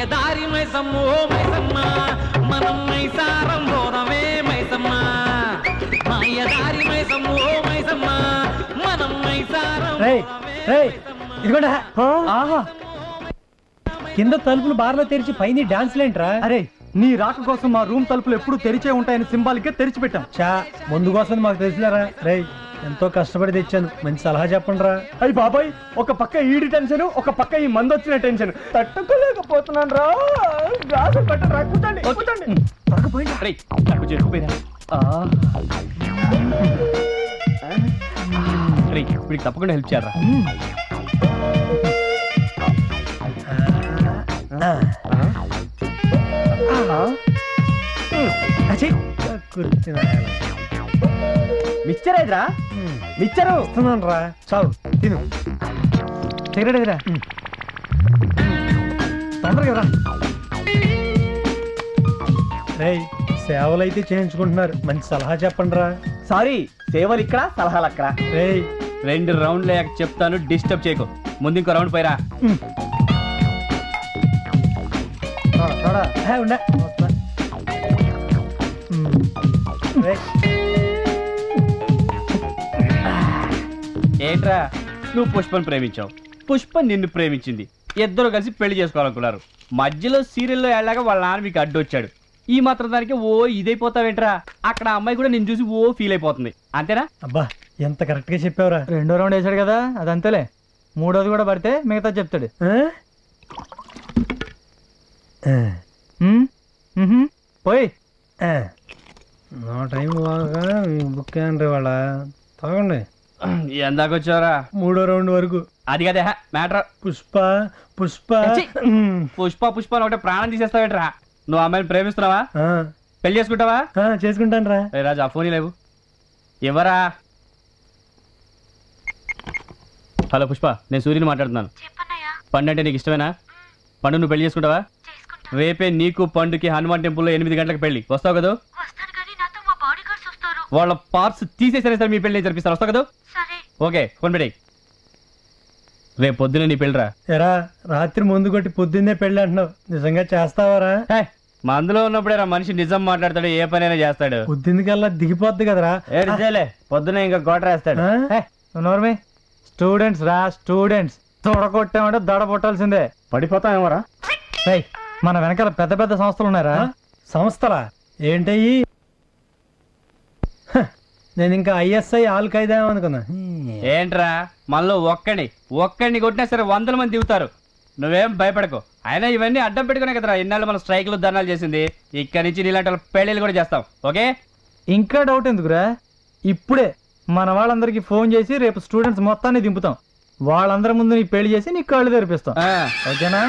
మాయదారి మైసమ్మో మైసమ్మ మనం మైసారం పోదమే మైసమ్మ మాయదారి మైసమ్మో మైసమ్మ మనం మైసారం ఇదిగోండి కింద తలుపులు బార్లో తెరిచి పైన డాన్స్ లేంట్రా. అరే నీ రాక కోసం మా రూమ్ తలుపులు ఎప్పుడు తెరిచే ఉంటాయని సింబాలిక్ గా తెరిచిపెట్టాం. చా ముందు కోసం మాకు తెలుసులేరా. రే ఎంతో కష్టపడి తెచ్చాను, మంచి సలహా చెప్పండి రా. అయ్యి బాబాయ్, ఒక పక్క ఈడి టెన్షన్, ఒక పక్క ఈ మందు వచ్చిన టెన్షన్ తట్టుకోలేకపోతున్నాను రా. గ్లాసు పెట్టరా, కూర్చోండి కూర్చోండి. వీడికి తప్పకుండా హెల్ప్ చేయాలరా. మిక్చర్ అయిద్రా, మిక్చరు ఇస్తున్నాను రా, చాలు తిను. సిగరెట్ ఎదురా, తొందరగా రా. రే సేవలు అయితే చేయించుకుంటున్నారు, మంచి సలహా చెప్పండి రా. సారీ సేవలు ఇక్కడ, సలహాలు అక్కడ. రే 2 రౌండ్లు లేక చెప్తాను, డిస్టర్బ్ చేయకు. ముందు ఇంకో రౌండ్ పోయిరా. ఏంట్రా, నువ్వు పుష్పని ప్రేమించావు, పుష్ప నిన్ను ప్రేమించింది, ఇద్దరు కలిసి పెళ్లి చేసుకోవాలనుకున్నారు. మధ్యలో సీరియల్లో వెళ్ళాక వాళ్ళ నాన్న మీకు అడ్డొచ్చాడు. ఈ మాత్రం దానికి ఓ ఇదైపోతావేంట్రా? అక్కడ అమ్మాయి కూడా నిన్ను చూసి ఓ ఫీల్ అయిపోతుంది, అంతేనా? అబ్బా ఎంత కరెక్ట్ గా చెప్పావురా. 2వ రౌండ్ వేసాడు కదా, అదంతేలే. 3వది కూడా పడితే మిగతా చెప్తాడు. పోయి నా టైం బాగా బుక్ అయ్యండి వాళ్ళ. తాగండి. ఎందాకొచ్చావరా? 3వ రౌండ్ వరకు. అది కదే మ్యాటర్. పుష్ప పుష్ప పుష్ప పుష్ప ఒకటే ప్రాణం తీసేస్తావేంట్రా? నువ్వు అమ్మాయిని ప్రేమిస్తున్నావా? పెళ్లి చేసుకుంటావా? చేసుకుంటాను రా. రాజా ఫోన్ లేవు, ఎవరా? హలో పుష్ప, నేను సూర్యుని మాట్లాడుతున్నాను. పండు అంటే నీకు ఇష్టమేనా? పండు నువ్వు పెళ్లి చేసుకుంటావా? రేపే నీకు పండుకి హనుమాన్ టెంపుల్లో 8 గంటలకు పెళ్లి. వస్తావు కదా? వాళ్ళ పార్ట్స్ తీసేసరే సరే మీ పెళ్లి జరిపిస్తారు. వస్తావు కదా? ఓకే, ఫోన్ పెట్టి. రేపు పొద్దునే నీ పెళ్ళిరా. ఎరా రాత్రి ముందు కొట్టి పొద్దున్నే పెళ్ళి అంటున్నావు, నిజంగా చేస్తావారా? మా అందులో ఉన్నప్పుడే మనిషి నిజం మాట్లాడతాడు, ఏ పనైనా చేస్తాడు. పొద్దున్నకల్లా దిగిపోద్ది కదరా. పొద్దునే ఇంకా గోట రాస్తాడు. స్టూడెంట్స్ రా, స్టూడెంట్స్. తొడగొట్టామంటే దడ పొట్టాల్సిందే. పడిపోతామేమోరా. మన వెనకాల పెద్ద పెద్ద సంస్థలు ఉన్నారా? సంస్థలా ఏంటయ్యి? నేను ఇంకా ISI ఆల్ ఖైదా అనుకున్నా. ఏంట్రా మనలో ఒక్కడిని కొట్టినా సరే 100 మంది దిగుతారు. నువ్వేం భయపడకు. అయినా ఇవన్నీ అడ్డం పెట్టుకునే కదరా ఇన్నాళ్ళు మనం స్ట్రైక్లు ధర్నాలు చేసింది. ఇక్కడి నుంచి నీలాంటి వాళ్ళ పెళ్లిళ్ళు కూడా చేస్తాం. ఓకే? ఇంకా డౌట్ ఎందుకురా? ఇప్పుడే మన వాళ్ళందరికీ ఫోన్ చేసి రేపు స్టూడెంట్స్ మొత్తాన్ని దింపుతాం. వాళ్ళందరి ముందు నీ పెళ్లి చేసి నీ కళ్ళు తెరిపిస్తాం. ఓకేనా?